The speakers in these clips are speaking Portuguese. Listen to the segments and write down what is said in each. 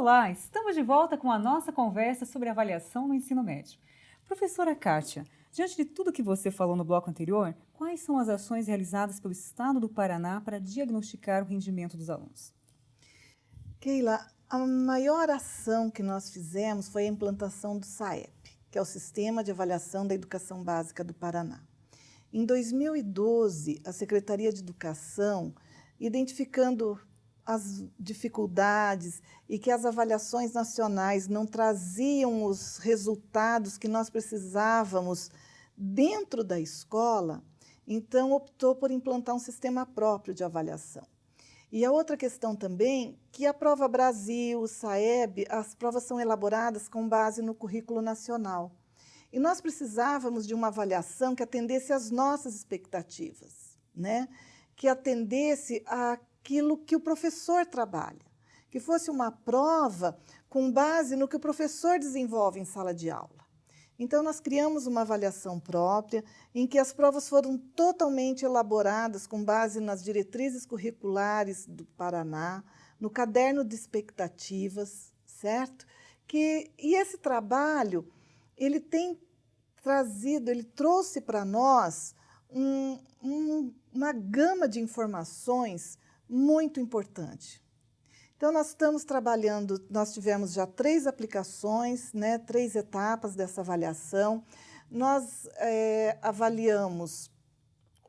Olá, estamos de volta com a nossa conversa sobre avaliação no ensino médio. Professora Kátia, diante de tudo que você falou no bloco anterior, quais são as ações realizadas pelo Estado do Paraná para diagnosticar o rendimento dos alunos? Keila, a maior ação que nós fizemos foi a implantação do SAEP, que é o Sistema de Avaliação da Educação Básica do Paraná. Em 2012, a Secretaria de Educação, identificando as dificuldades e que as avaliações nacionais não traziam os resultados que nós precisávamos dentro da escola, então optou por implantar um sistema próprio de avaliação. E a outra questão também, que a Prova Brasil, o SAEB, as provas são elaboradas com base no currículo nacional. E nós precisávamos de uma avaliação que atendesse às nossas expectativas, né? Que atendesse àquilo que o professor trabalha, que fosse uma prova com base no que o professor desenvolve em sala de aula. Então, nós criamos uma avaliação própria, em que as provas foram totalmente elaboradas com base nas diretrizes curriculares do Paraná, no caderno de expectativas, certo? E esse trabalho, ele trouxe para nós uma gama de informações muito importante. Então, nós estamos trabalhando, nós tivemos já 3 aplicações, né, 3 etapas dessa avaliação. Nós avaliamos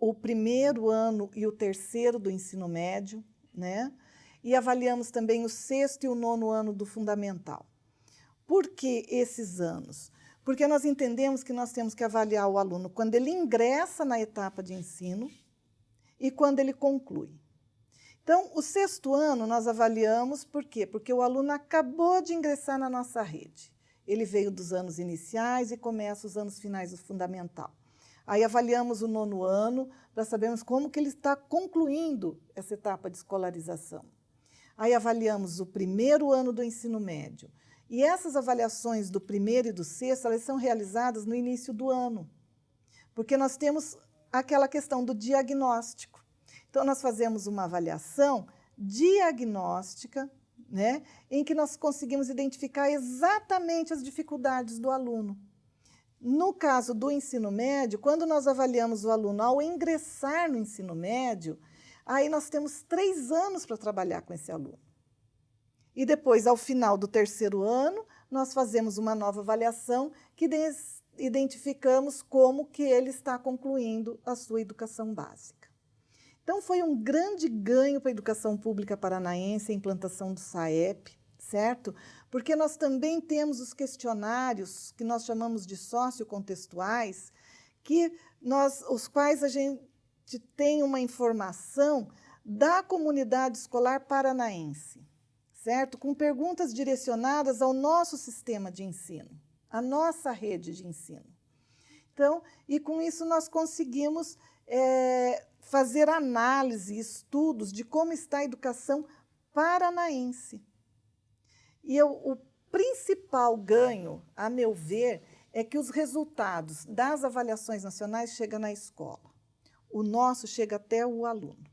o primeiro ano e o terceiro do ensino médio, né, e avaliamos também o 6º e o 9º ano do fundamental. Por que esses anos? Porque nós entendemos que nós temos que avaliar o aluno quando ele ingressa na etapa de ensino e quando ele conclui. Então, o 6º ano nós avaliamos por quê? Porque o aluno acabou de ingressar na nossa rede. Ele veio dos anos iniciais e começa os anos finais do fundamental. Aí avaliamos o 9º ano para sabermos como que ele está concluindo essa etapa de escolarização. Aí avaliamos o primeiro ano do ensino médio. E essas avaliações do primeiro e do 6º, elas são realizadas no início do ano, porque nós temos aquela questão do diagnóstico. Então, nós fazemos uma avaliação diagnóstica, né, em que nós conseguimos identificar exatamente as dificuldades do aluno. No caso do ensino médio, quando nós avaliamos o aluno ao ingressar no ensino médio, aí nós temos 3 anos para trabalhar com esse aluno. E depois, ao final do 3º ano, nós fazemos uma nova avaliação que identificamos como que ele está concluindo a sua educação básica. Então, foi um grande ganho para a educação pública paranaense a implantação do SAEP, certo? Porque nós também temos os questionários, que nós chamamos de sociocontextuais, os quais a gente tem uma informação da comunidade escolar paranaense, certo? Com perguntas direcionadas ao nosso sistema de ensino, à nossa rede de ensino. Então, e com isso nós conseguimos fazer análise, estudos de como está a educação paranaense. E o principal ganho, a meu ver, é que os resultados das avaliações nacionais chegam na escola. O nosso chega até o aluno.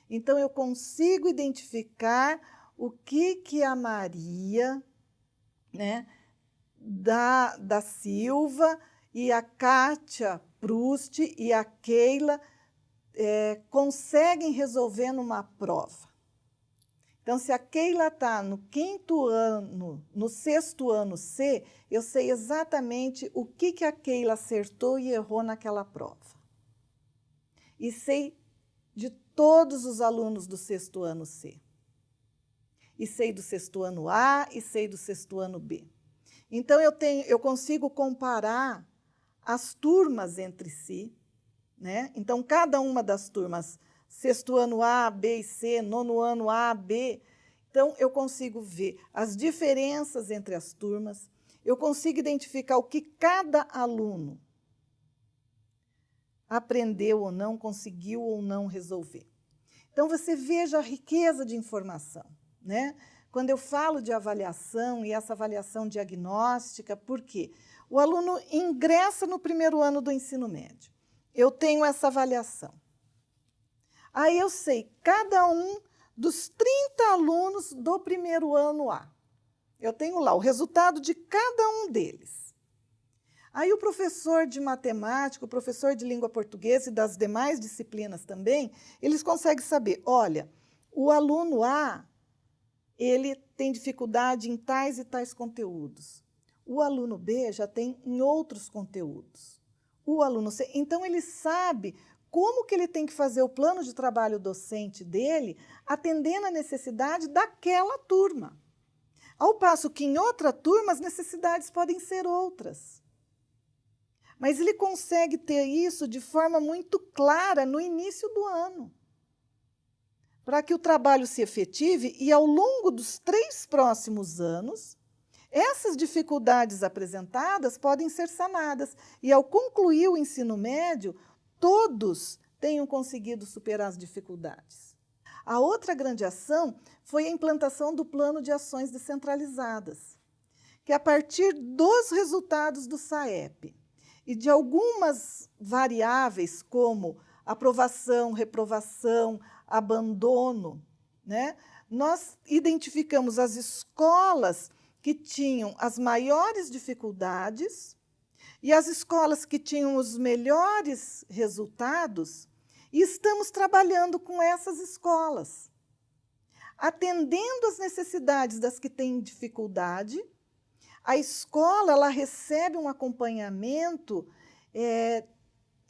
Então, eu consigo identificar o que a Maria, né, da Silva e a Kátia Proust e a Keila conseguem resolver numa prova. Então, se a Keila está no 5º ano, no 6º ano C, eu sei exatamente o que a Keila acertou e errou naquela prova. E sei de todos os alunos do 6º ano C. E sei do 6º ano A e sei do 6º ano B. Então, eu consigo comparar as turmas entre si, né? Então, cada uma das turmas, 6º ano A, B e C, 9º ano A, B, então eu consigo ver as diferenças entre as turmas, eu consigo identificar o que cada aluno aprendeu ou não, conseguiu ou não resolver. Então, você veja a riqueza de informação, né? Quando eu falo de avaliação e essa avaliação diagnóstica, por quê? O aluno ingressa no primeiro ano do ensino médio. Eu tenho essa avaliação. Aí eu sei cada um dos 30 alunos do primeiro ano A. Eu tenho lá o resultado de cada um deles. Aí o professor de matemática, o professor de língua portuguesa e das demais disciplinas também, eles conseguem saber, olha, o aluno A, ele tem dificuldade em tais e tais conteúdos. O aluno B já tem em outros conteúdos. O aluno C, então ele sabe como que ele tem que fazer o plano de trabalho docente dele, atendendo a necessidade daquela turma. Ao passo que em outra turma as necessidades podem ser outras. Mas ele consegue ter isso de forma muito clara no início do ano, para que o trabalho se efetive e, ao longo dos 3 próximos anos, essas dificuldades apresentadas podem ser sanadas. E, ao concluir o ensino médio, todos tenham conseguido superar as dificuldades. A outra grande ação foi a implantação do Plano de Ações Descentralizadas, que, a partir dos resultados do SAEP e de algumas variáveis como aprovação, reprovação, abandono, né, nós identificamos as escolas que tinham as maiores dificuldades e as escolas que tinham os melhores resultados, e estamos trabalhando com essas escolas, atendendo às necessidades das que têm dificuldade. A escola, ela recebe um acompanhamento,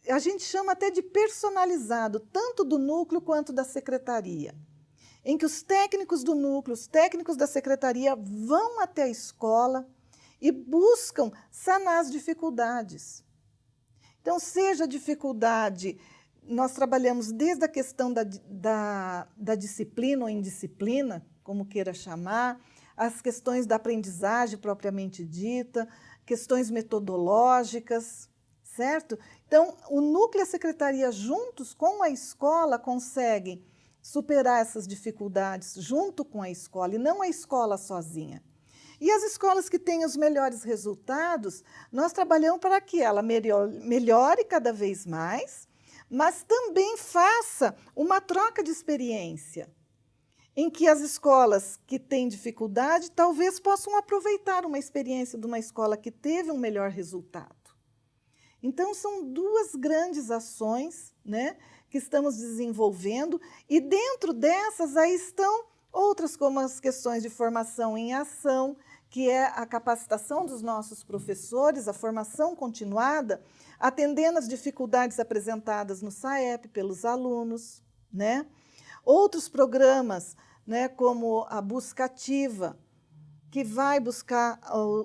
a gente chama até de personalizado, tanto do núcleo quanto da secretaria, em que os técnicos do núcleo, os técnicos da secretaria vão até a escola e buscam sanar as dificuldades. Então, seja dificuldade, nós trabalhamos desde a questão da disciplina ou indisciplina, como queira chamar, as questões da aprendizagem propriamente dita, questões metodológicas, certo? Então, o núcleo e a secretaria, juntos com a escola, conseguem superar essas dificuldades junto com a escola, e não a escola sozinha. E as escolas que têm os melhores resultados, nós trabalhamos para que ela melhore cada vez mais, mas também faça uma troca de experiência, em que as escolas que têm dificuldade talvez possam aproveitar uma experiência de uma escola que teve um melhor resultado. Então, são 2 grandes ações, né, que estamos desenvolvendo, e dentro dessas aí estão outras, como as questões de formação em ação, que é a capacitação dos nossos professores, a formação continuada, atendendo às dificuldades apresentadas no SAEP pelos alunos, né? Outros programas, né, como a busca ativa, que vai buscar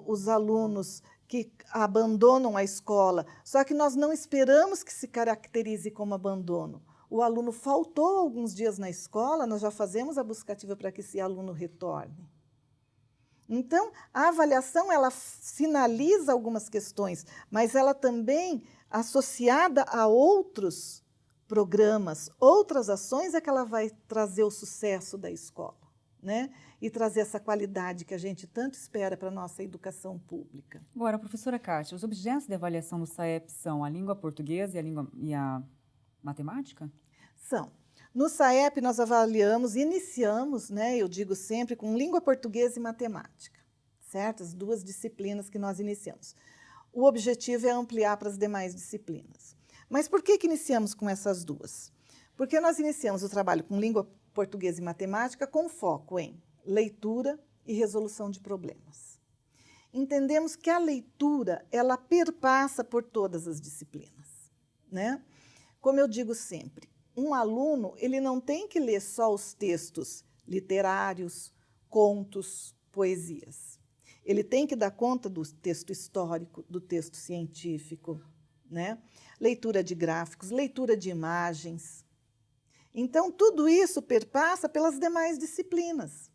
os alunos que abandonam a escola, só que nós não esperamos que se caracterize como abandono. O aluno faltou alguns dias na escola, nós já fazemos a busca ativa para que esse aluno retorne. Então, a avaliação, ela sinaliza algumas questões, mas ela também, associada a outros programas, outras ações, é que ela vai trazer o sucesso da escola, né? E trazer essa qualidade que a gente tanto espera para a nossa educação pública. Agora, professora Kátia, os objetos de avaliação no SAEP são a língua portuguesa e a matemática? São. No SAEP, nós avaliamos, iniciamos, né, eu digo sempre, com língua portuguesa e matemática, certo? As 2 disciplinas que nós iniciamos. O objetivo é ampliar para as demais disciplinas. Mas por que iniciamos com essas 2? Porque nós iniciamos o trabalho com língua portuguesa e matemática com foco em leitura e resolução de problemas. Entendemos que a leitura, ela perpassa por todas as disciplinas, né? Como eu digo sempre, um aluno, ele não tem que ler só os textos literários, contos, poesias. Ele tem que dar conta do texto histórico, do texto científico, né? Leitura de gráficos, leitura de imagens. Então, tudo isso perpassa pelas demais disciplinas.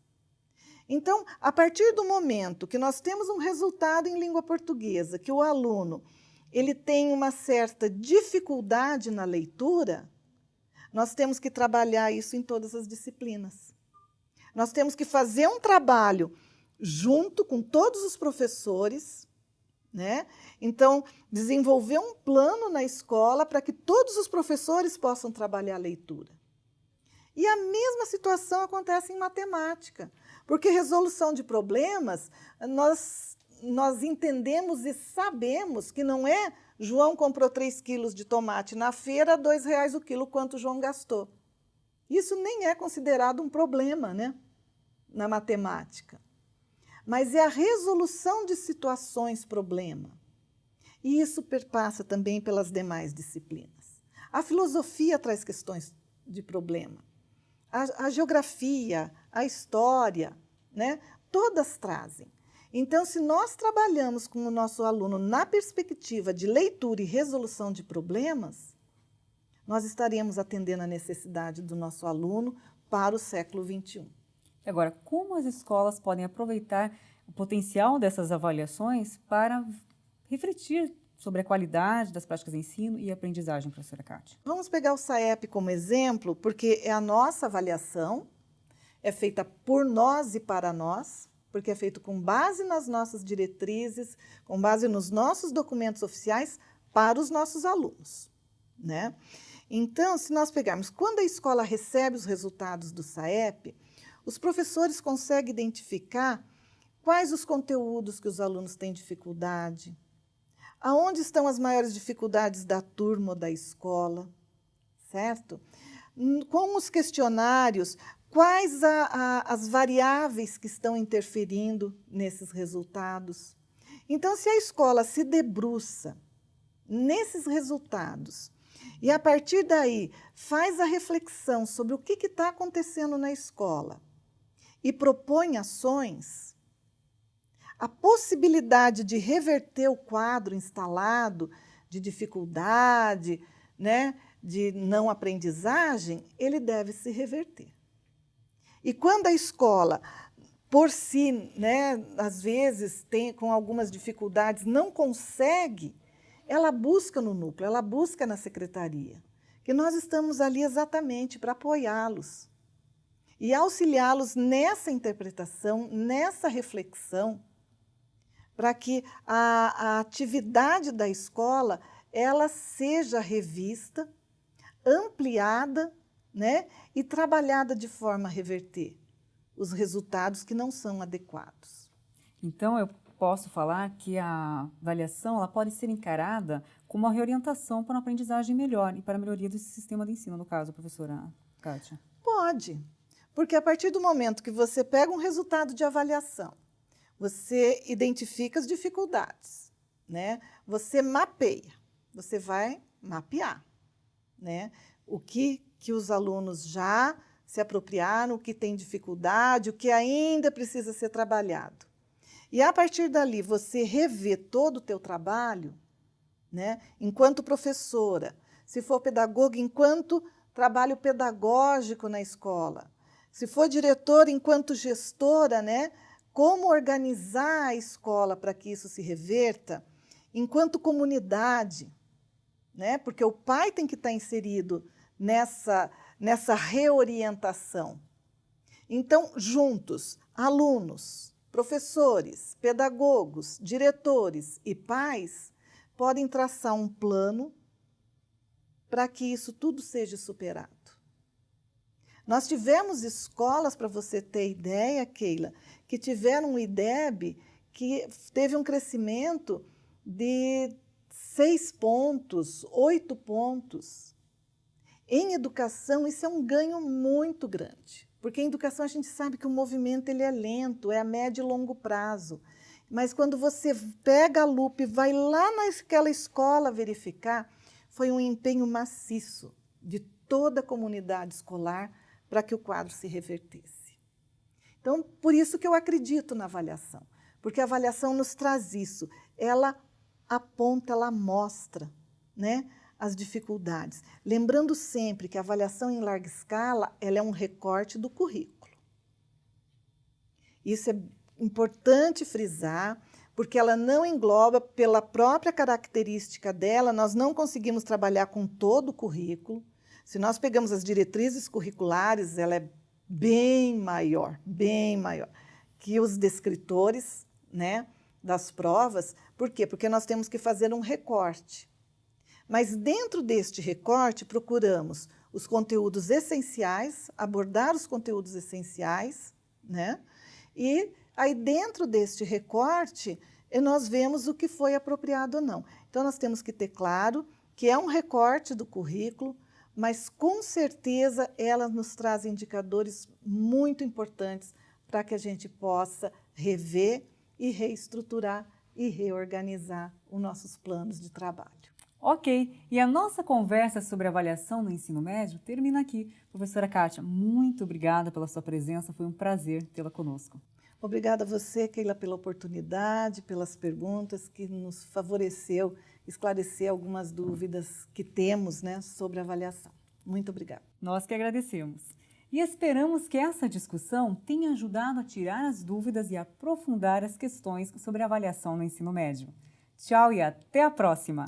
Então, a partir do momento que nós temos um resultado em língua portuguesa, que o aluno ele tem uma certa dificuldade na leitura, nós temos que trabalhar isso em todas as disciplinas. Nós temos que fazer um trabalho junto com todos os professores, né? Então, desenvolver um plano na escola para que todos os professores possam trabalhar a leitura. E a mesma situação acontece em matemática. Porque resolução de problemas, nós entendemos e sabemos que não é João comprou 3 quilos de tomate na feira, R$ 2 o quilo, quanto João gastou. Isso nem é considerado um problema, né, na matemática. Mas é a resolução de situações problema. E isso perpassa também pelas demais disciplinas. A filosofia traz questões de problema. A geografia, a história, né, todas trazem. Então, se nós trabalhamos com o nosso aluno na perspectiva de leitura e resolução de problemas, nós estaremos atendendo a necessidade do nosso aluno para o século XXI. Agora, como as escolas podem aproveitar o potencial dessas avaliações para refletir sobre a qualidade das práticas de ensino e aprendizagem, professora Kátia? Vamos pegar o SAEP como exemplo, porque é a nossa avaliação, é feita por nós e para nós, porque é feito com base nas nossas diretrizes, com base nos nossos documentos oficiais para os nossos alunos, né? Então, se nós pegarmos, quando a escola recebe os resultados do SAEP, os professores conseguem identificar quais os conteúdos que os alunos têm dificuldade, aonde estão as maiores dificuldades da turma ou da escola, certo? Com os questionários, quais as variáveis que estão interferindo nesses resultados. Então, se a escola se debruça nesses resultados e, a partir daí, faz a reflexão sobre o que está acontecendo na escola e propõe ações, a possibilidade de reverter o quadro instalado de dificuldade, né, de não aprendizagem, ele deve se reverter. E quando a escola, por si, né, às vezes, com algumas dificuldades, não consegue, ela busca no núcleo, ela busca na secretaria, que nós estamos ali exatamente para apoiá-los e auxiliá-los nessa interpretação, nessa reflexão, para que a atividade da escola ela seja revista, ampliada, né, e trabalhada de forma a reverter os resultados que não são adequados. Então, eu posso falar que a avaliação ela pode ser encarada como uma reorientação para uma aprendizagem melhor e para a melhoria desse sistema de ensino, no caso, professora Kátia? Pode, porque a partir do momento que você pega um resultado de avaliação, você identifica as dificuldades, né? Você mapeia, você vai mapear, né? O que os alunos já se apropriaram, o que tem dificuldade, o que ainda precisa ser trabalhado. E, a partir dali, você revê todo o teu trabalho, né, enquanto professora, se for pedagoga, enquanto trabalho pedagógico na escola, se for diretora, enquanto gestora, né, como organizar a escola para que isso se reverta, enquanto comunidade, né, porque o pai tem que estar inserido nessa reorientação. Então, juntos, alunos, professores, pedagogos, diretores e pais podem traçar um plano para que isso tudo seja superado. Nós tivemos escolas, para você ter ideia, Keila, que tiveram um IDEB que teve um crescimento de 6 pontos, 8 pontos. Em educação, isso é um ganho muito grande, porque em educação a gente sabe que o movimento ele é lento, é a médio e longo prazo. Mas quando você pega a lupa e vai lá naquela escola verificar, foi um empenho maciço de toda a comunidade escolar para que o quadro se revertesse. Então, por isso que eu acredito na avaliação, porque a avaliação nos traz isso, ela aponta, ela mostra, né, as dificuldades. Lembrando sempre que a avaliação em larga escala ela é um recorte do currículo. Isso é importante frisar, porque ela não engloba, pela própria característica dela, nós não conseguimos trabalhar com todo o currículo. Se nós pegamos as diretrizes curriculares, ela é bem maior que os descritores, né, das provas. Por quê? Porque nós temos que fazer um recorte. Mas dentro deste recorte, procuramos os conteúdos essenciais, abordar os conteúdos essenciais, né? E aí, dentro deste recorte, nós vemos o que foi apropriado ou não. Então, nós temos que ter claro que é um recorte do currículo, mas, com certeza, ela nos traz indicadores muito importantes para que a gente possa rever e reestruturar e reorganizar os nossos planos de trabalho. Ok, e a nossa conversa sobre avaliação no ensino médio termina aqui. Professora Kátia, muito obrigada pela sua presença, foi um prazer tê-la conosco. Obrigada a você, Keila, pela oportunidade, pelas perguntas que nos favoreceu esclarecer algumas dúvidas que temos, né, sobre a avaliação. Muito obrigada. Nós que agradecemos. E esperamos que essa discussão tenha ajudado a tirar as dúvidas e aprofundar as questões sobre a avaliação no ensino médio. Tchau e até a próxima!